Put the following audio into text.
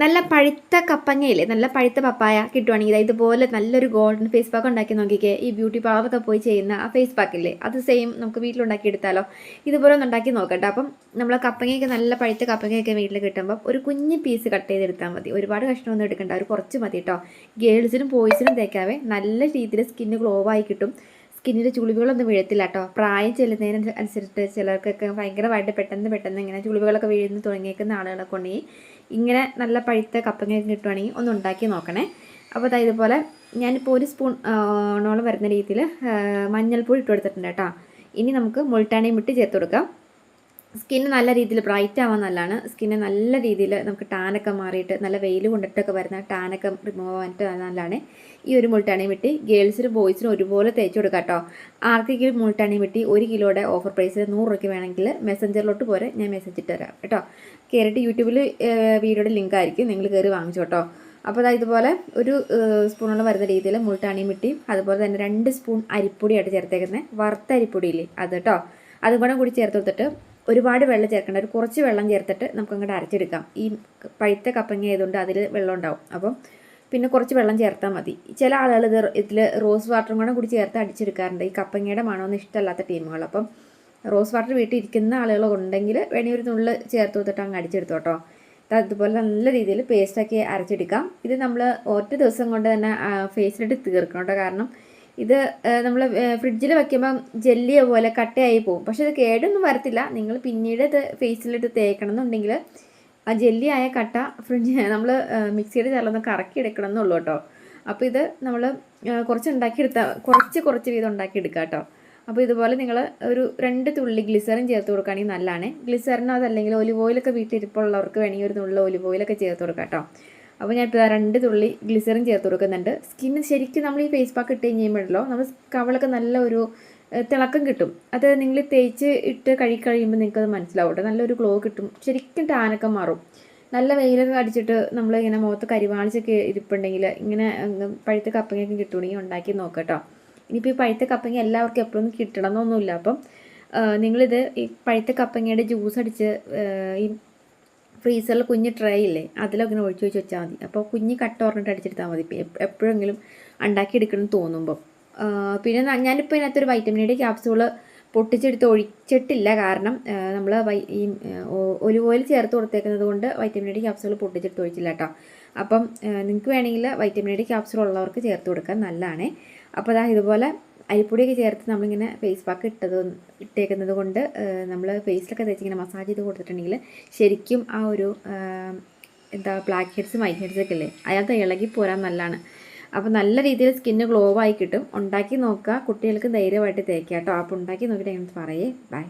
നല്ല പഴുത്ത കപ്പങ്ങയില്ലേ, നല്ല പഴുത്ത പപ്പായ കിട്ടുവാണെങ്കിൽ ഇതുപോലെ നല്ലൊരു ഗോൾഡൻ ഫേസ് പാക്ക് ഉണ്ടാക്കി നോക്കിക്കേ. ഈ ബ്യൂട്ടി പാർലറൊക്കെ പോയി ചെയ്യുന്ന ആ ഫേസ് പാക്കില്ലേ, അത് സെയിം നമുക്ക് വീട്ടിലുണ്ടാക്കി എടുത്താലോ. ഇതുപോലെ ഒന്ന് ഉണ്ടാക്കി നോക്കട്ടെ. അപ്പം നമ്മൾ കപ്പങ്ങയൊക്കെ നല്ല പഴുത്ത കപ്പങ്ങയൊക്കെ വീട്ടിൽ കിട്ടുമ്പോൾ ഒരു കുഞ്ഞ് പീസ് കട്ട് ചെയ്തെടുത്താൽ മതി. ഒരുപാട് കഷ്ണമൊന്നും എടുക്കണ്ട, ഒരു കുറച്ച് മതി കേട്ടോ. ഗേൾസിനും ബോയ്സിനും തേക്കാവേ നല്ല രീതിയിൽ സ്കിന്ന് ഗ്ലോ ആയി കിട്ടും. സ്കിന്നിൻ്റെ ചുളിവുകളൊന്നും വീഴത്തില്ല കേട്ടോ. പ്രായം ചെല്ലുന്നതിന് അനുസരിച്ചിട്ട് ചിലർക്കൊക്കെ ഭയങ്കരമായിട്ട് പെട്ടെന്ന് ഇങ്ങനെ ചുളിവുകളൊക്കെ വീഴുന്ന തുടങ്ങിയേക്കുന്ന ആളുകളൊക്കെ ഉണ്ടെങ്കിൽ ഇങ്ങനെ നല്ല പഴുത്ത കപ്പങ്ങയൊക്കെ കിട്ടുവാണെങ്കിൽ ഒന്ന് ഉണ്ടാക്കി നോക്കണേ. അപ്പോൾ അതായത് ഇതുപോലെ ഞാനിപ്പോൾ ഒരു സ്പൂൺ ഓണോളം വരുന്ന രീതിയിൽ മഞ്ഞൾപ്പൊടി ഇട്ട് കൊടുത്തിട്ടുണ്ട് കേട്ടോ. ഇനി നമുക്ക് മുൾട്ടാണിയും വിട്ട് ചേർത്ത് കൊടുക്കാം. സ്കിന്ന് നല്ല രീതിയിൽ ബ്രൈറ്റ് ആവാൻ നല്ലതാണ്. സ്കിന്ന് നല്ല രീതിയിൽ നമുക്ക് ടാനൊക്കെ മാറിയിട്ട് നല്ല വെയിൽ കൊണ്ടിട്ടൊക്കെ വരുന്ന ടാനൊക്കെ റിമൂവ് ആവാനായിട്ട് നല്ലതാണ് ഈ ഒരു മുൾട്ടാണി മിട്ടി. ഗേൾസിനും ബോയ്സിനും ഒരുപോലെ തേച്ച് കൊടുക്കാം കേട്ടോ. ആർക്കെങ്കിലും മുൾട്ടാണി മിട്ടി 1 കിലോയുടെ ഓഫർ പ്രൈസിൽ 100 രൂപയ്ക്ക് വേണമെങ്കിൽ മെസ്സഞ്ചറിലോട്ട് പോരെ, ഞാൻ മെസ്സേജ് ഇട്ട് തരാം കേട്ടോ. കയറിയിട്ട് യൂട്യൂബിൽ വീഡിയോയുടെ ലിങ്ക് ആയിരിക്കും, നിങ്ങൾ കയറി വാങ്ങിച്ചു കേട്ടോ. അപ്പോൾ അതായത് ഇതുപോലെ ഒരു സ്പൂണോളം വരുന്ന രീതിയിൽ മുൾട്ടാണി മിട്ടിയും അതുപോലെ തന്നെ 2 സ്പൂൺ അരിപ്പൊടിയായിട്ട് ചേർത്തേക്കുന്നത്, വറുത്ത അരിപ്പൊടിയില്ലേ അത് കേട്ടോ. അതും കൂടി ചേർത്ത് കൊടുത്തിട്ട് ഒരുപാട് വെള്ളം ചേർക്കേണ്ട, ഒരു കുറച്ച് വെള്ളം ചേർത്തിട്ട് നമുക്ക് അങ്ങോട്ട് അരച്ചെടുക്കാം. ഈ പഴുത്ത കപ്പങ്ങ ആയതുകൊണ്ട് അതിൽ വെള്ളം ഉണ്ടാവും. അപ്പം പിന്നെ കുറച്ച് വെള്ളം ചേർത്താൽ മതി. ചില ആളുകൾ ഇതിൽ റോസ് വാട്ടറും കൂടി ചേർത്ത് അടിച്ചെടുക്കാറുണ്ട്. ഈ കപ്പങ്ങയുടെ മണമൊന്നും ഇഷ്ടമല്ലാത്ത ടീമുകൾ. അപ്പം റോസ് വാട്ടർ വീട്ടിൽ ഇരിക്കുന്ന ആളുകൾ ഉണ്ടെങ്കിൽ വേണമെങ്കിൽ ഒരു നുള്ളിൽ ചേർത്ത് കൊടുത്തിട്ട് അങ്ങ് അടിച്ചെടുത്തു കേട്ടോ. അതുപോലെ നല്ല രീതിയിൽ പേസ്റ്റാക്കി അരച്ചെടുക്കാം. ഇത് നമ്മൾ ഒറ്റ ദിവസം കൊണ്ട് തന്നെ ഫേസിലിട്ട് തീർക്കണം കേട്ടോ. കാരണം ഇത് നമ്മൾ ഫ്രിഡ്ജിൽ വയ്ക്കുമ്പം ജെല്ലിയ പോലെ കട്ടയായി പോകും. പക്ഷേ ഇത് കേടൊന്നും വരത്തില്ല. നിങ്ങൾ പിന്നീട് ഇത് ഫേസിലിട്ട് തേക്കണം എന്നുണ്ടെങ്കിൽ ആ ജെല്ലിയായ കട്ട നമ്മൾ മിക്സിയുടെ ജാറിലൊന്ന് കറക്കി എടുക്കണം എന്നുള്ളൂ കേട്ടോ. അപ്പോൾ ഇത് നമ്മൾ കുറച്ച് വീതം ഉണ്ടാക്കിയെടുക്കുക കേട്ടോ. അപ്പോൾ ഇതുപോലെ നിങ്ങൾ ഒരു 2 തുള്ളി ഗ്ലിസറിൻ ചേർത്ത് കൊടുക്കുകയാണെങ്കിൽ നല്ലതാണ്. ഗ്ലിസറിനോ അതല്ലെങ്കിൽ ഒലിവ് ഓയിലൊക്കെ വീട്ടിലിരിപ്പുള്ളവർക്ക് വേണമെങ്കിൽ ഒരു നുള്ള ഒലിവ് ഓയിലൊക്കെ ചേർത്ത് കൊടുക്കാം കേട്ടോ. അപ്പോൾ ഞാനിപ്പോൾ 2 തുള്ളി ഗ്ലിസറിൻ ചേർത്ത് കൊടുക്കുന്നുണ്ട്. സ്കിന്ന് ശരിക്കും നമ്മൾ ഈ ഫേസ് പാക്ക് ഇട്ട് കഴിയുമ്പോഴല്ലോ നമ്മൾ കവളൊക്കെ നല്ല ഒരു തിളക്കം കിട്ടും. അത് നിങ്ങൾ തേച്ച് ഇട്ട് കഴിയുമ്പോൾ നിങ്ങൾക്കത് മനസ്സിലാവും കേട്ടോ. നല്ലൊരു ഗ്ലോ കിട്ടും. ശരിക്കും ടാനൊക്കെ മാറും. നല്ല വെയിലൊക്കെ അടിച്ചിട്ട് നമ്മൾ ഇങ്ങനെ മുഖത്ത് കരിവാളിച്ചൊക്കെ ഇരിപ്പുണ്ടെങ്കിൽ ഇങ്ങനെ പഴുത്ത കപ്പങ്ങയൊക്കെ കിട്ടുകയാണെങ്കിൽ ഉണ്ടാക്കി നോക്കാം കേട്ടോ. ഇനിയിപ്പോൾ ഈ പഴുത്ത കപ്പങ്ങ എല്ലാവർക്കും എപ്പോഴൊന്നും കിട്ടണമെന്നൊന്നുമില്ല. അപ്പം നിങ്ങളിത് ഈ പഴുത്ത കപ്പങ്ങയുടെ ജ്യൂസ് അടിച്ച് ഈ ഫ്രീസറിൽ കുഞ്ഞ് ട്രേ ഇല്ലേ അതിലൊക്കെ ഇങ്ങനെ ഒഴിച്ച് വെച്ചാൽ മതി. അപ്പോൾ കുഞ്ഞ് കട്ട ഓർണിട്ട് അടിച്ചെടുത്താൽ മതി എപ്പോഴെങ്കിലും ഉണ്ടാക്കിയെടുക്കണം തോന്നുമ്പോൾ. പിന്നെ ഞാനിപ്പോൾ ഇതിനകത്തൊരു വൈറ്റമിൻ ഡി ക്യാപ്സൂള് പൊട്ടിച്ചെടുത്ത് ഒഴിച്ചിട്ടില്ല. കാരണം നമ്മൾ ഈ ഒലിവ് ഓയിൽ ചേർത്ത് കൊടുത്തേക്കുന്നത് കൊണ്ട് വൈറ്റമിൻ ഡി ക്യാപ്സൂൾ പൊട്ടിച്ചെടുത്ത് ഒഴിച്ചില്ല കേട്ടോ. അപ്പം നിങ്ങൾക്ക് വേണമെങ്കിൽ വൈറ്റമിൻ ഡി ക്യാപ്സൂൾ ഉള്ളവർക്ക് ചേർത്ത് കൊടുക്കാൻ നല്ലതാണ്. അപ്പോൾ അതാ ഇതുപോലെ അരിപ്പൊടിയൊക്കെ ചേർത്ത് നമ്മളിങ്ങനെ ഫേസ് പാക്ക് ഇട്ടേക്കുന്നത് കൊണ്ട് നമ്മൾ ഫേസിലൊക്കെ തേച്ചിങ്ങനെ മസാജ് ചെയ്ത് കൊടുത്തിട്ടുണ്ടെങ്കിൽ ശരിക്കും ആ ഒരു ബ്ലാക്ക് ഹെഡ്സ് വൈറ്റ് ഹെഡ്സ് ഒക്കെ ഇല്ലേ അയാൾക്ക് ഇളകി പോരാൻ നല്ലതാണ്. അപ്പോൾ നല്ല രീതിയിൽ സ്കിന്ന് ഗ്ലോ ആയി കിട്ടും. ഉണ്ടാക്കി നോക്കുക, കുട്ടികൾക്ക് ധൈര്യമായിട്ട് തേക്കുക കേട്ടോ. അപ്പോൾ ഉണ്ടാക്കി നോക്കിയിട്ട് എങ്ങനെ പറയേ. ബൈ.